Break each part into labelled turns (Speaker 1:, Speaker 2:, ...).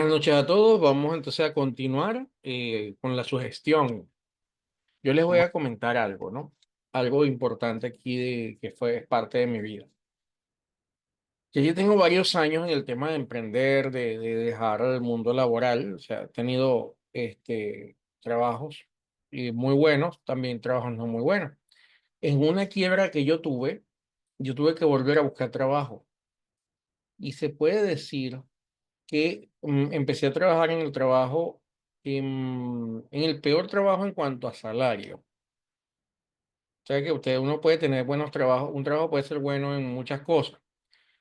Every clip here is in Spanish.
Speaker 1: Buenas noches a todos. Vamos entonces a continuar con la sugestión. Yo les voy a comentar algo, ¿no? Algo importante aquí que fue parte de mi vida. Que yo tengo varios años en el tema de emprender, de dejar el mundo laboral. O sea, he tenido trabajos muy buenos, también trabajos no muy buenos. En una quiebra que yo tuve que volver a buscar trabajo. Y se puede decir que empecé a trabajar en el trabajo, en el peor trabajo en cuanto a salario. O sea que uno puede tener buenos trabajos, un trabajo puede ser bueno en muchas cosas,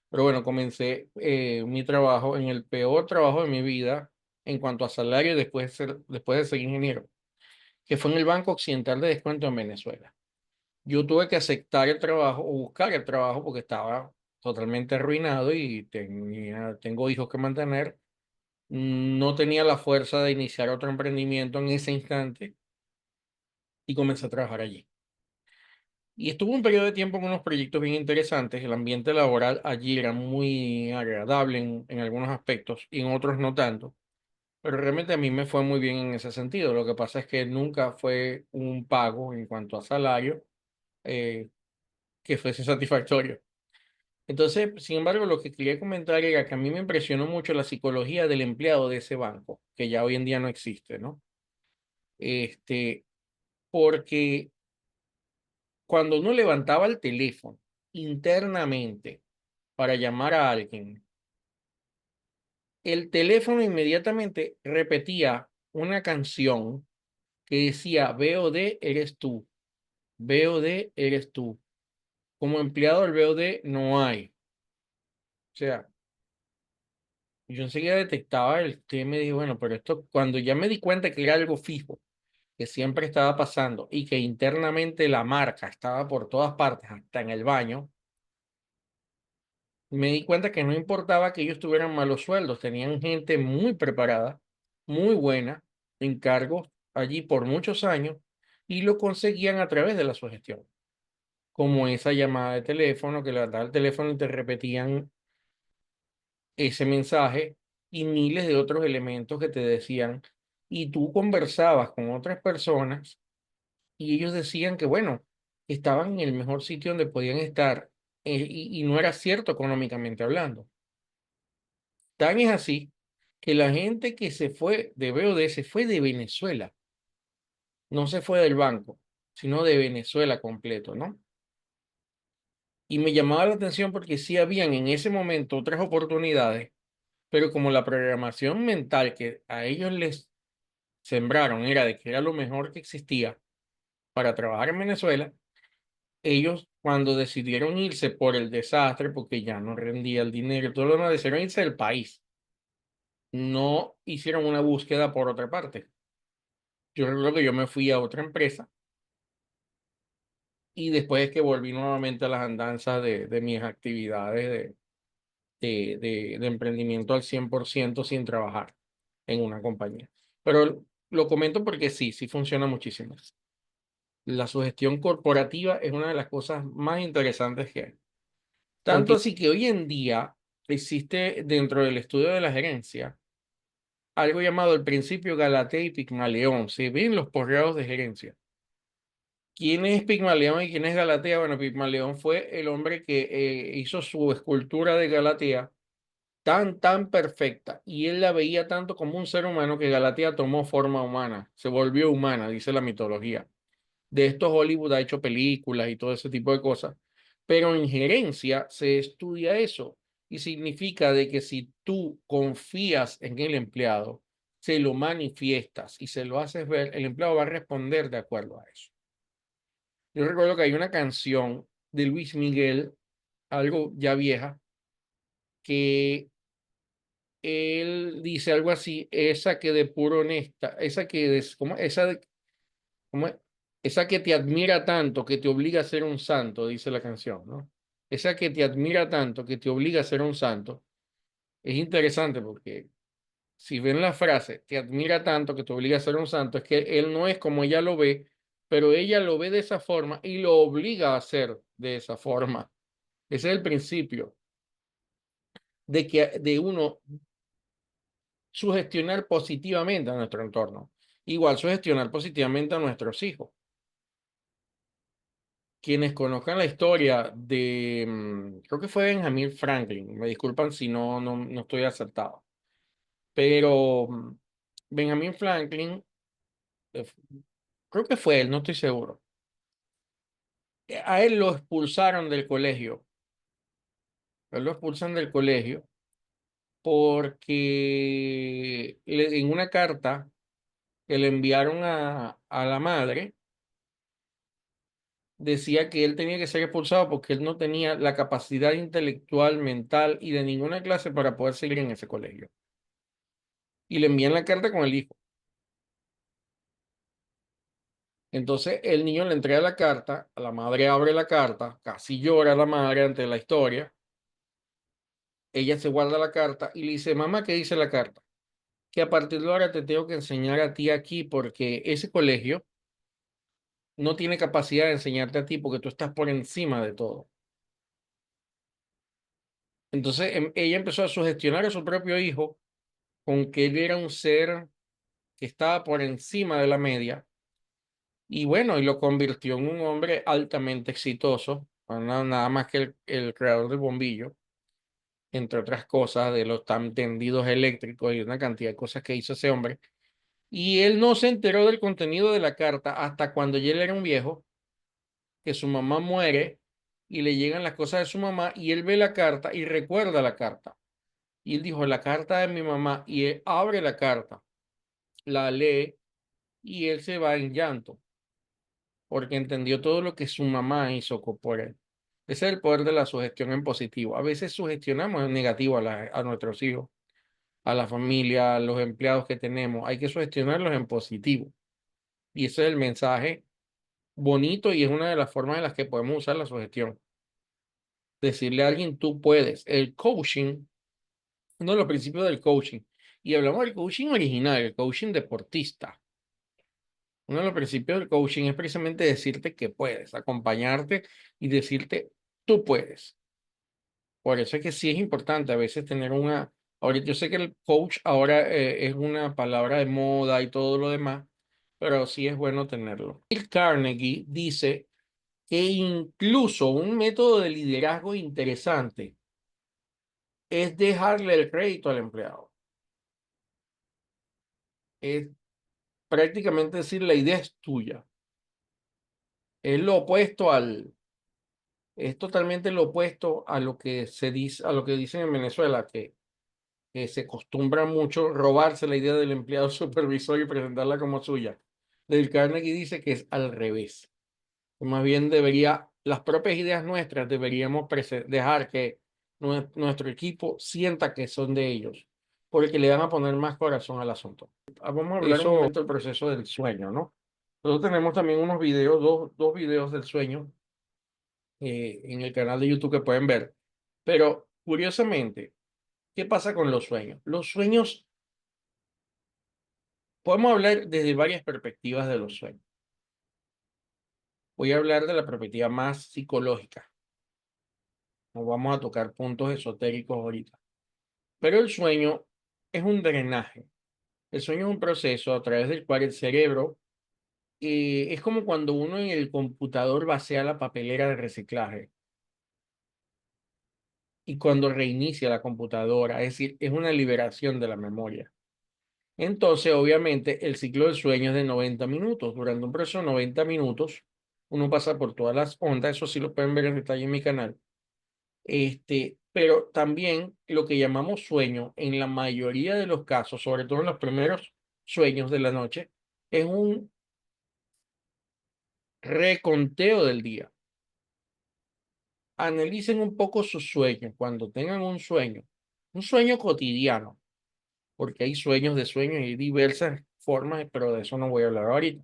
Speaker 1: pero bueno, comencé mi trabajo en el peor trabajo de mi vida en cuanto a salario después de ser ingeniero, que fue en el Banco Occidental de Descuento en Venezuela. Yo tuve que aceptar el trabajo o buscar el trabajo porque estaba totalmente arruinado y tengo hijos que mantener. No tenía la fuerza de iniciar otro emprendimiento en ese instante y comencé a trabajar allí. Y estuve un periodo de tiempo en unos proyectos bien interesantes. El ambiente laboral allí era muy agradable en algunos aspectos y en otros no tanto. Pero realmente a mí me fue muy bien en ese sentido. Lo que pasa es que nunca fue un pago en cuanto a salario eh, que fuese satisfactorio. Entonces, sin embargo, lo que quería comentar era que a mí me impresionó mucho la psicología del empleado de ese banco, que ya hoy en día no existe, ¿no? Este, porque cuando uno levantaba el teléfono internamente para llamar a alguien, el teléfono inmediatamente repetía una canción que decía, VOD eres tú, VOD eres tú. Como empleado del VOD no hay. O sea, yo enseguida detectaba el tema y dije, bueno, pero esto, cuando ya me di cuenta que era algo fijo, que siempre estaba pasando y que internamente la marca estaba por todas partes, hasta en el baño. Me di cuenta que no importaba que ellos tuvieran malos sueldos, tenían gente muy preparada, muy buena, en cargos allí por muchos años y lo conseguían a través de la sugestión, como esa llamada de teléfono que levantaba el teléfono y te repetían ese mensaje y miles de otros elementos que te decían y tú conversabas con otras personas y ellos decían que bueno, estaban en el mejor sitio donde podían estar y no era cierto económicamente hablando. Tan es así que la gente que se fue de BOD se fue de Venezuela, no se fue del banco, sino de Venezuela completo, ¿no? Y me llamaba la atención porque sí habían en ese momento otras oportunidades, pero como la programación mental que a ellos les sembraron era de que era lo mejor que existía para trabajar en Venezuela, ellos cuando decidieron irse por el desastre, porque ya no rendía el dinero, todo lo demás, decidieron irse del país, no hicieron una búsqueda por otra parte. Yo recuerdo que yo me fui a otra empresa y después es que volví nuevamente a las andanzas de mis actividades de emprendimiento al 100% sin trabajar en una compañía. Pero lo comento porque sí, sí funciona muchísimo. La sugestión corporativa es una de las cosas más interesantes que hay. Tanto así que hoy en día existe dentro del estudio de la gerencia algo llamado el principio Galatea y Pigmalión. Se ven los posgrados de gerencia. ¿Quién es Pigmalión y quién es Galatea? Bueno, Pigmalión fue el hombre que hizo su escultura de Galatea tan perfecta y él la veía tanto como un ser humano que Galatea tomó forma humana, se volvió humana, dice la mitología. De esto Hollywood ha hecho películas y todo ese tipo de cosas, pero en gerencia se estudia eso y significa de que si tú confías en el empleado, se lo manifiestas y se lo haces ver, el empleado va a responder de acuerdo a eso. Yo recuerdo que hay una canción de Luis Miguel, algo ya vieja, que él dice algo así, esa que de puro honesta, esa que ¿cómo? ¿Cómo es? Esa que te admira tanto que te obliga a ser un santo, dice la canción, ¿no? Esa que te admira tanto que te obliga a ser un santo. Es interesante porque si ven la frase, te admira tanto que te obliga a ser un santo, es que él no es como ella lo ve, pero ella lo ve de esa forma y lo obliga a ser de esa forma. Ese es el principio de que de uno sugestionar positivamente a nuestro entorno. Igual sugestionar positivamente a nuestros hijos. Quienes conozcan la historia de, creo que fue Benjamin Franklin, me disculpan si no estoy acertado, pero Benjamin Franklin, eh, creo que fue él, no estoy seguro. A él lo expulsaron del colegio, a él lo expulsan del colegio porque en una carta que le enviaron a la madre, decía que él tenía que ser expulsado porque él no tenía la capacidad intelectual, mental y de ninguna clase para poder seguir en ese colegio. Y le envían la carta con el hijo. Entonces el niño le entrega la carta, la madre abre la carta, casi llora la madre ante la historia. Ella se guarda la carta y le dice, mamá, ¿qué dice la carta? Que a partir de ahora te tengo que enseñar a ti aquí porque ese colegio no tiene capacidad de enseñarte a ti porque tú estás por encima de todo. Entonces ella empezó a sugestionar a su propio hijo con que él era un ser que estaba por encima de la media y bueno, y lo convirtió en un hombre altamente exitoso, nada más que el creador del bombillo, entre otras cosas, de los tan tendidos eléctricos y una cantidad de cosas que hizo ese hombre. Y él no se enteró del contenido de la carta hasta cuando ya él era un viejo, que su mamá muere y le llegan las cosas de su mamá y él ve la carta y recuerda la carta. Y él dijo, la carta de mi mamá, y él abre la carta, la lee y él se va en llanto porque entendió todo lo que su mamá hizo por él. Ese es el poder de la sugestión en positivo. A veces sugestionamos en negativo a nuestros hijos, a la familia, a los empleados que tenemos. Hay que sugestionarlos en positivo. Y ese es el mensaje bonito y es una de las formas en las que podemos usar la sugestión. Decirle a alguien, tú puedes. El coaching, uno de los principios del coaching. Y hablamos del coaching original, el coaching deportista. Uno de los principios del coaching es precisamente decirte que puedes, acompañarte y decirte, tú puedes. Por eso es que sí es importante a veces tener una... Ahorita yo sé que el coach ahora es una palabra de moda y todo lo demás, pero sí es bueno tenerlo. Bill Carnegie dice que incluso un método de liderazgo interesante es dejarle el crédito al empleado. Es prácticamente decir, la idea es tuya. Es lo opuesto es totalmente lo opuesto a lo que se dice, a lo que dicen en Venezuela, que se acostumbra mucho robarse la idea del empleado supervisor y presentarla como suya. Del Carnegie dice que es al revés. Más bien las propias ideas nuestras deberíamos dejar que nuestro equipo sienta que son de ellos, porque le van a poner más corazón al asunto. Vamos a hablar un momento del proceso del sueño, ¿no? Nosotros tenemos también unos videos, dos videos del sueño en el canal de YouTube que pueden ver. Pero curiosamente, ¿qué pasa con los sueños? Los sueños, podemos hablar desde varias perspectivas de los sueños. Voy a hablar de la perspectiva más psicológica. No vamos a tocar puntos esotéricos ahorita. Pero el sueño es un drenaje. El sueño es un proceso a través del cual el cerebro es como cuando uno en el computador vacía la papelera de reciclaje y cuando reinicia la computadora, es decir, es una liberación de la memoria. Entonces, obviamente, el ciclo del sueño es de 90 minutos. Durante un proceso de 90 minutos, uno pasa por todas las ondas, eso sí lo pueden ver en detalle en mi canal. Pero también lo que llamamos sueño, en la mayoría de los casos, sobre todo en los primeros sueños de la noche, es un reconteo del día. Analicen un poco sus sueños cuando tengan un sueño cotidiano, porque hay sueños de sueños y hay diversas formas, pero de eso no voy a hablar ahorita.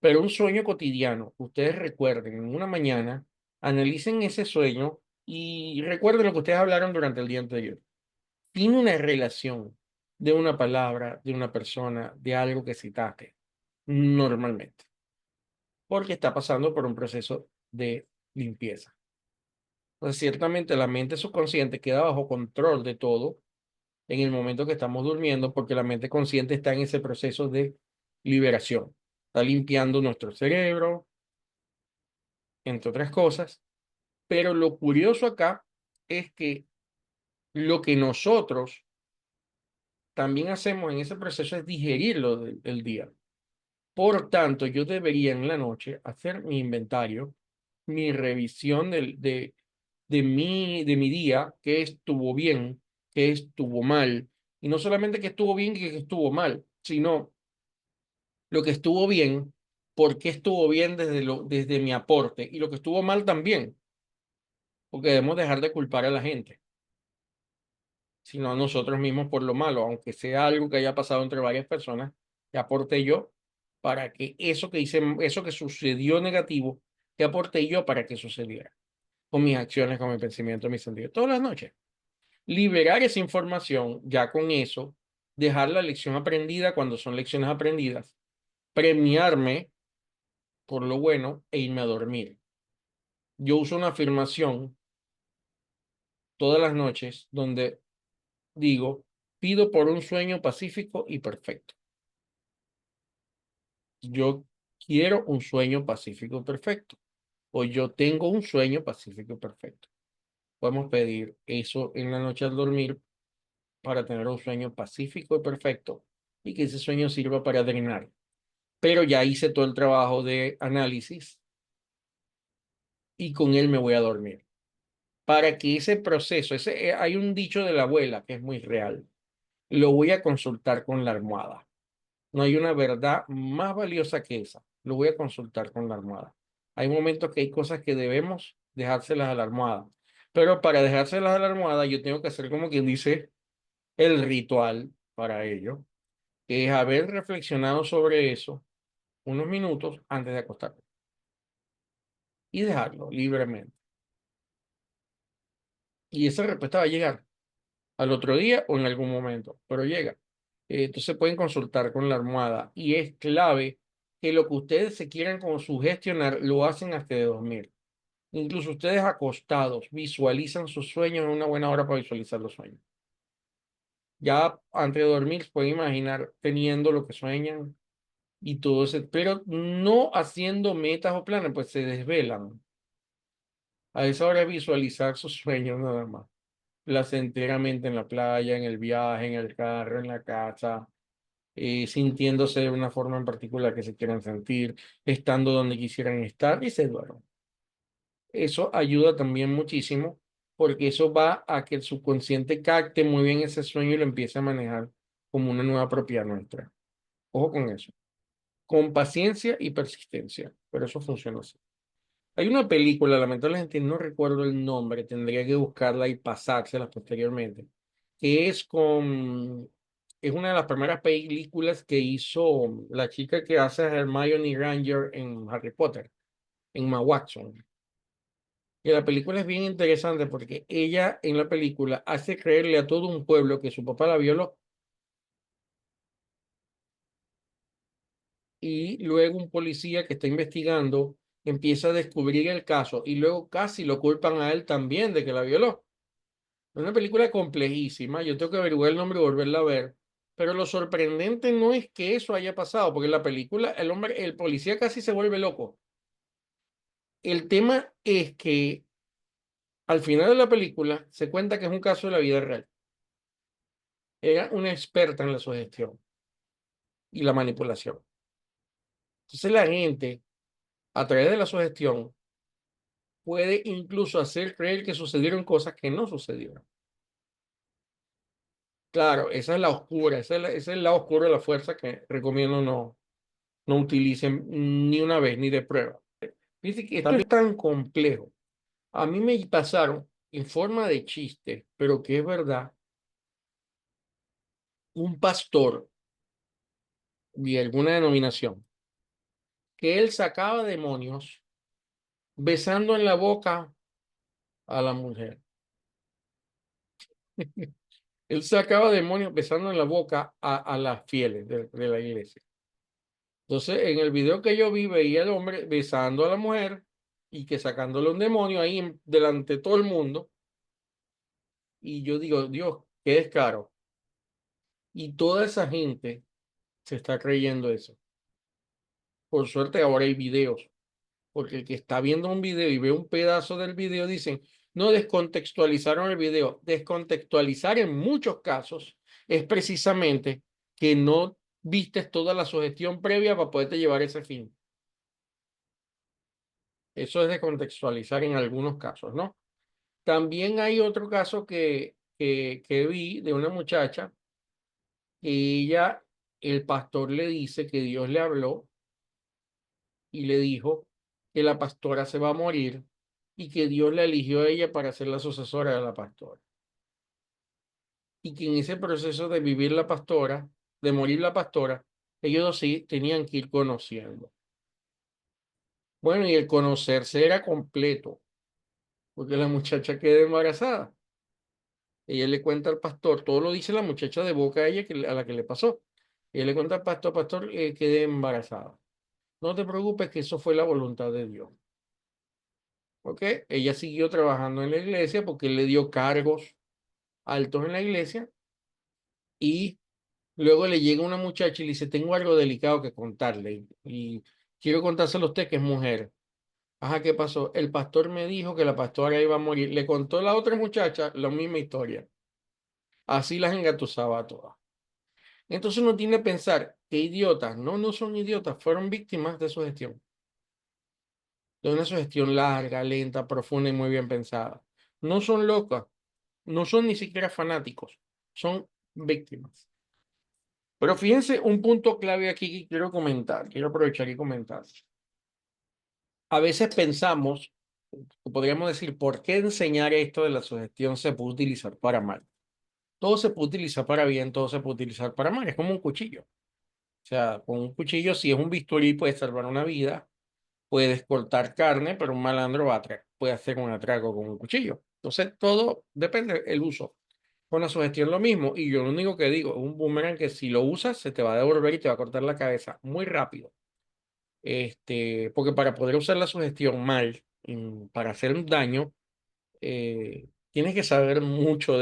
Speaker 1: Pero un sueño cotidiano, ustedes recuerden en una mañana, analicen ese sueño y recuerden lo que ustedes hablaron durante el día anterior. Tiene una relación de una palabra, de una persona, de algo que citaste, normalmente, porque está pasando por un proceso de limpieza. Entonces, ciertamente la mente subconsciente queda bajo control de todo en el momento que estamos durmiendo, porque la mente consciente está en ese proceso de liberación. Está limpiando nuestro cerebro, entre otras cosas. Pero lo curioso acá es que lo que nosotros también hacemos en ese proceso es digerirlo del día. Por tanto, yo debería en la noche hacer mi inventario, mi revisión de mi día, qué estuvo bien, qué estuvo mal. Y no solamente que estuvo bien y que estuvo mal, sino lo que estuvo bien, por qué estuvo bien desde mi aporte y lo que estuvo mal también, porque debemos dejar de culpar a la gente, sino a nosotros mismos por lo malo, aunque sea algo que haya pasado entre varias personas, que aporté yo para que eso que hice, eso que sucedió negativo, que aporté yo para que sucediera, con mis acciones, con mi pensamiento, mis sentidos, todas las noches. Liberar esa información, ya con eso, dejar la lección aprendida cuando son lecciones aprendidas, premiarme por lo bueno e irme a dormir. Yo uso una afirmación todas las noches donde digo, pido por un sueño pacífico y perfecto. Yo quiero un sueño pacífico perfecto, o yo tengo un sueño pacífico perfecto. Podemos pedir eso en la noche al dormir para tener un sueño pacífico y perfecto y que ese sueño sirva para drenar. Pero ya hice todo el trabajo de análisis y con él me voy a dormir. Para que ese proceso, hay un dicho de la abuela que es muy real, lo voy a consultar con la almohada. No hay una verdad más valiosa que esa. Lo voy a consultar con la almohada. Hay momentos que hay cosas que debemos dejárselas a la almohada. Pero para dejárselas a la almohada, yo tengo que hacer como quien dice el ritual para ello, que es haber reflexionado sobre eso unos minutos antes de acostarme y dejarlo libremente. Y esa respuesta va a llegar al otro día o en algún momento, pero llega. Entonces pueden consultar con la almohada y es clave que lo que ustedes se quieran como sugestionar lo hacen hasta de dormir. Incluso ustedes acostados visualizan sus sueños en una buena hora para visualizar los sueños. Ya antes de dormir se pueden imaginar teniendo lo que sueñan y todo ese, pero no haciendo metas o planes, pues se desvelan. A esa hora es visualizar sus sueños nada más placenteramente en la playa, en el viaje, en el carro, en la casa, sintiéndose de una forma en particular que se quieran sentir, estando donde quisieran estar y se duermen. Eso ayuda también muchísimo porque eso va a que el subconsciente capte muy bien ese sueño y lo empiece a manejar como una nueva propiedad nuestra. Ojo con eso. Con paciencia y persistencia, pero eso funciona así. Hay una película, lamentablemente no recuerdo el nombre, tendría que buscarla y pasársela posteriormente, que es una de las primeras películas que hizo la chica que hace a Hermione Granger en Harry Potter, en Emma Watson. Y la película es bien interesante porque ella en la película hace creerle a todo un pueblo que su papá la violó y luego un policía que está investigando empieza a descubrir el caso y luego casi lo culpan a él también de que la violó. Es una película complejísima, yo tengo que averiguar el nombre y volverla a ver, pero lo sorprendente no es que eso haya pasado, porque en la película el policía casi se vuelve loco. El tema es que al final de la película se cuenta que es un caso de la vida real. Era una experta en la sugestión y la manipulación. Entonces la gente, a través de la sugestión, puede incluso hacer creer que sucedieron cosas que no sucedieron. Claro, esa es la oscura, ese es el lado oscuro de la fuerza que recomiendo no utilicen ni una vez ni de prueba. Dice que esto es tan complejo. A mí me pasaron en forma de chiste, pero que es verdad, un pastor de alguna denominación, que él sacaba demonios besando en la boca a la mujer. Él sacaba demonios besando en la boca a las fieles de la iglesia. Entonces, en el video que yo vi, veía al hombre besando a la mujer y que sacándole un demonio ahí delante de todo el mundo. Y yo digo, Dios, qué descaro. Y toda esa gente se está creyendo eso. Por suerte ahora hay videos, porque el que está viendo un video y ve un pedazo del video dicen, no descontextualizaron el video. Descontextualizar en muchos casos es precisamente que no vistes toda la sugestión previa para poderte llevar ese fin. Eso es descontextualizar en algunos casos, ¿no? También hay otro caso que vi de una muchacha que ella, el pastor le dice que Dios le habló y le dijo que la pastora se va a morir y que Dios la eligió a ella para ser la sucesora de la pastora. Y que en ese proceso de vivir la pastora, de morir la pastora, ellos dos sí tenían que ir conociendo. Bueno, y el conocerse era completo, porque la muchacha quedó embarazada. Ella le cuenta al pastor, todo lo dice la muchacha de boca a ella a la que le pasó. Ella le cuenta al pastor, pastor, quedé embarazada. No te preocupes que eso fue la voluntad de Dios. ¿Ok? Ella siguió trabajando en la iglesia porque él le dio cargos altos en la iglesia y luego le llega una muchacha y le dice, tengo algo delicado que contarle y quiero contárselo a usted que es mujer. Ajá, ¿qué pasó? El pastor me dijo que la pastora iba a morir. Le contó a la otra muchacha la misma historia. Así las engatusaba a todas. Entonces uno tiene que pensar, qué idiotas. No, no son idiotas, fueron víctimas de su gestión. De una sugestión larga, lenta, profunda y muy bien pensada. No son locas, no son ni siquiera fanáticos, son víctimas. Pero fíjense un punto clave aquí que quiero comentar, quiero aprovechar y comentar. A veces pensamos, o podríamos decir, ¿por qué enseñar esto de la sugestión se puede utilizar para mal? Todo se puede utilizar para bien, todo se puede utilizar para mal, es como un cuchillo. O sea, con un cuchillo, si es un bisturí, puede salvar una vida, puedes cortar carne, pero un malandro puede hacer un atraco con un cuchillo. Entonces, todo depende del uso. Con la sugestión lo mismo, y yo lo único que digo, es un boomerang que si lo usas, se te va a devolver y te va a cortar la cabeza muy rápido. Porque para poder usar la sugestión mal, para hacer un daño, tienes que saber mucho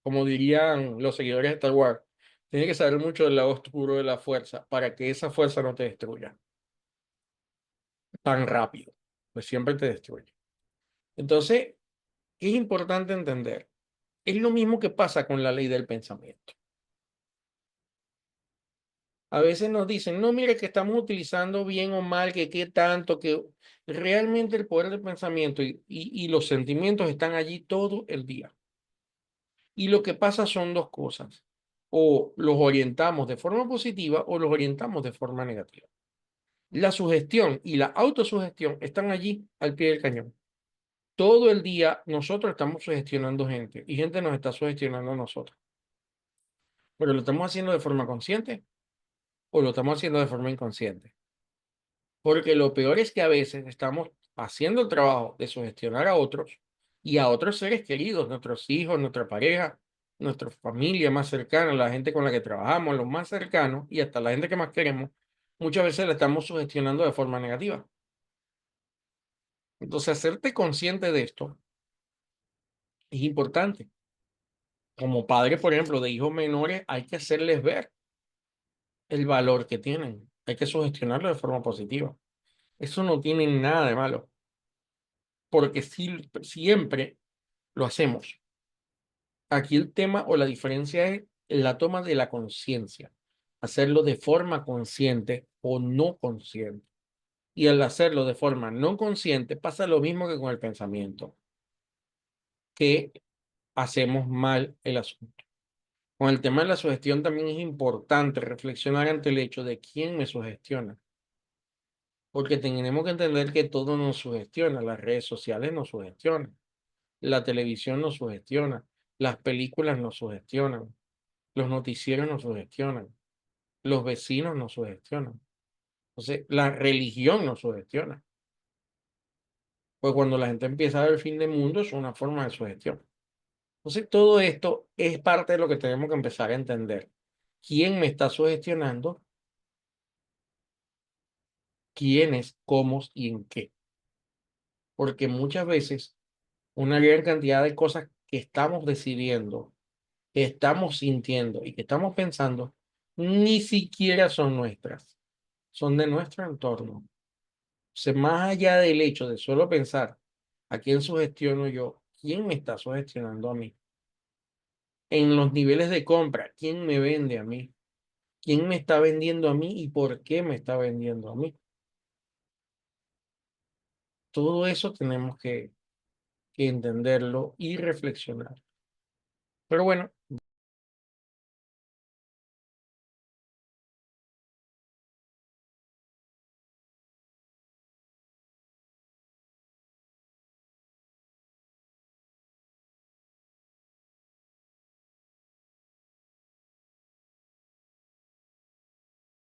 Speaker 1: como dirían los seguidores de Star Wars, tienes que saber mucho del lado oscuro de la fuerza para que esa fuerza no te destruya tan rápido, pues siempre te destruye. Entonces, es importante entender, es lo mismo que pasa con la ley del pensamiento. A veces nos dicen, no, mire que estamos utilizando bien o mal, que qué tanto, que realmente el poder del pensamiento y los sentimientos están allí todo el día. Y lo que pasa son dos cosas. O los orientamos de forma positiva o los orientamos de forma negativa. La sugestión y la autosugestión están allí al pie del cañón. Todo el día nosotros estamos sugestionando gente y gente nos está sugestionando a nosotros. Pero lo estamos haciendo de forma consciente o lo estamos haciendo de forma inconsciente. Porque lo peor es que a veces estamos haciendo el trabajo de sugestionar a otros y a otros seres queridos, nuestros hijos, nuestra pareja, nuestra familia más cercana, la gente con la que trabajamos, los más cercanos y hasta la gente que más queremos, muchas veces la estamos sugestionando de forma negativa. Entonces, hacerte consciente de esto es importante. Como padre, por ejemplo, de hijos menores, hay que hacerles ver el valor que tienen. Hay que sugestionarlo de forma positiva. Eso no tiene nada de malo, porque siempre lo hacemos. Aquí el tema o la diferencia es la toma de la conciencia, hacerlo de forma consciente o no consciente. Y al hacerlo de forma no consciente pasa lo mismo que con el pensamiento, que hacemos mal el asunto. Con el tema de la sugestión también es importante reflexionar ante el hecho de quién me sugestiona, porque tenemos que entender que todo nos sugestiona, las redes sociales nos sugestionan, la televisión nos sugestiona, las películas nos sugestionan, los noticieros nos sugestionan, los vecinos nos sugestionan. Entonces, la religión nos sugestiona. Pues cuando la gente empieza a ver el fin del mundo, es una forma de sugestión. Entonces, todo esto es parte de lo que tenemos que empezar a entender. ¿Quién me está sugestionando? ¿Quiénes, cómo y en qué? Porque muchas veces una gran cantidad de cosas que estamos decidiendo que estamos sintiendo y que estamos pensando, ni siquiera son nuestras, son de nuestro entorno. O sea, más allá del hecho de solo pensar a quién sugestiono yo, quién me está sugestionando a mí, en los niveles de compra, quién me vende a mí, quién me está vendiendo a mí y por qué me está vendiendo a mí. Todo eso tenemos que entenderlo y reflexionar. Pero bueno.